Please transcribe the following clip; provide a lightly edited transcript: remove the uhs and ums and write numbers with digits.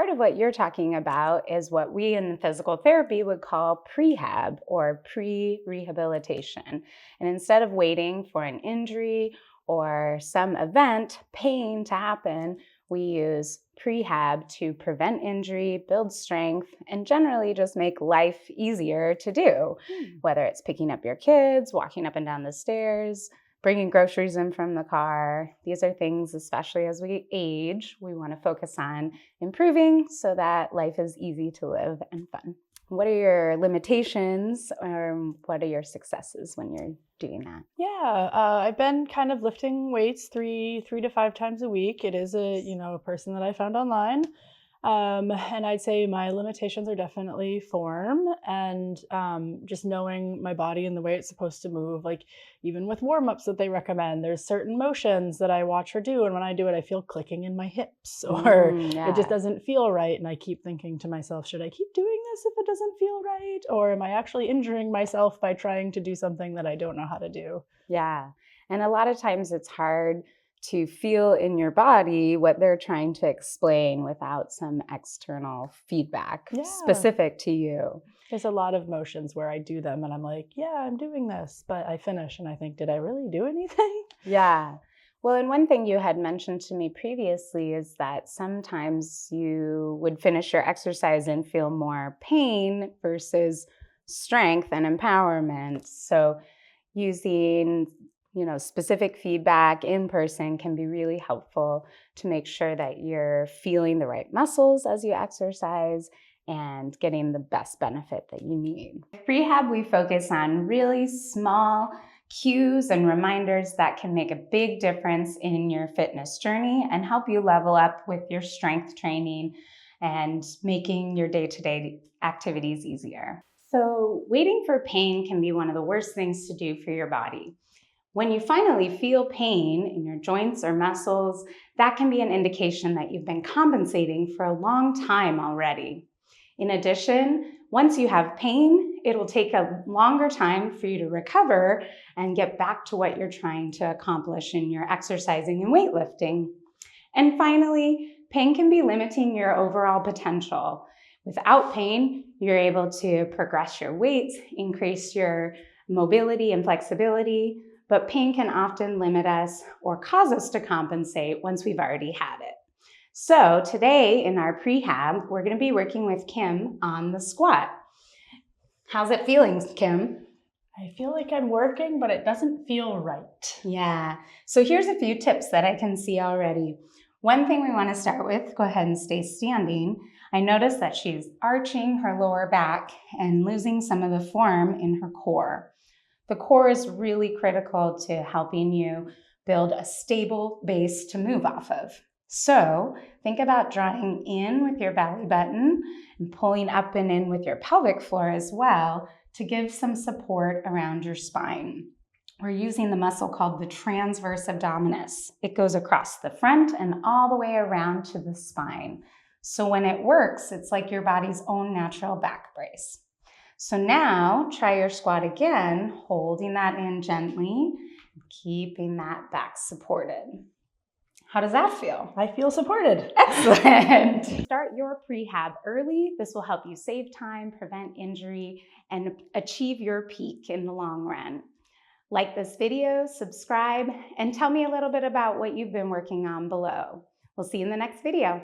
part of what you're talking about is what we in physical therapy would call prehab or pre-rehabilitation. And instead of waiting for an injury or some event, pain to happen, we use prehab to prevent injury, build strength, and generally just make life easier to do, whether it's picking up your kids, walking up and down the stairs, bringing groceries in from the car. These are things, especially as we age, we want to focus on improving so that life is easy to live and fun. What are your limitations or what are your successes when you're doing that? Yeah, I've been kind of lifting weights three to five times a week. It is a person that I found online. And I'd say my limitations are definitely form and just knowing my body and the way it's supposed to move. Like even with warm-ups that they recommend, there's certain motions that I watch her do. And when I do it, I feel clicking in my hips or it just doesn't feel right. And I keep thinking to myself, should I keep doing this if it doesn't feel right? Or am I actually injuring myself by trying to do something that I don't know how to do? Yeah. And a lot of times it's hard to feel in your body what they're trying to explain without some external feedback specific to you. There's a lot of motions where I do them and I'm like, yeah, I'm doing this, but I finish and I think, did I really do anything? Yeah. Well, and one thing you had mentioned to me previously is that sometimes you would finish your exercise and feel more pain versus strength and empowerment. So using specific feedback in person can be really helpful to make sure that you're feeling the right muscles as you exercise and getting the best benefit that you need. Prehab, we focus on really small cues and reminders that can make a big difference in your fitness journey and help you level up with your strength training and making your day-to-day activities easier. So waiting for pain can be one of the worst things to do for your body. When you finally feel pain in your joints or muscles, that can be an indication that you've been compensating for a long time already. In addition, once you have pain, it will take a longer time for you to recover and get back to what you're trying to accomplish in your exercising and weightlifting. And finally, pain can be limiting your overall potential. Without pain, you're able to progress your weights, increase your mobility and flexibility, but pain can often limit us or cause us to compensate once we've already had it. So today in our prehab, we're going to be working with Kim on the squat. How's it feeling, Kim? I feel like I'm working, but it doesn't feel right. Yeah. So here's a few tips that I can see already. One thing we want to start with, go ahead and stay standing. I noticed that she's arching her lower back and losing some of the form in her core. The core is really critical to helping you build a stable base to move off of. So think about drawing in with your belly button and pulling up and in with your pelvic floor as well to give some support around your spine. We're using the muscle called the transverse abdominis. It goes across the front and all the way around to the spine. So when it works, it's like your body's own natural back brace. So now try your squat again, holding that in gently, keeping that back supported. How does that feel? I feel supported. Excellent. Start your prehab early. This will help you save time, prevent injury, and achieve your peak in the long run. Like this video, subscribe, and tell me a little bit about what you've been working on below. We'll see you in the next video.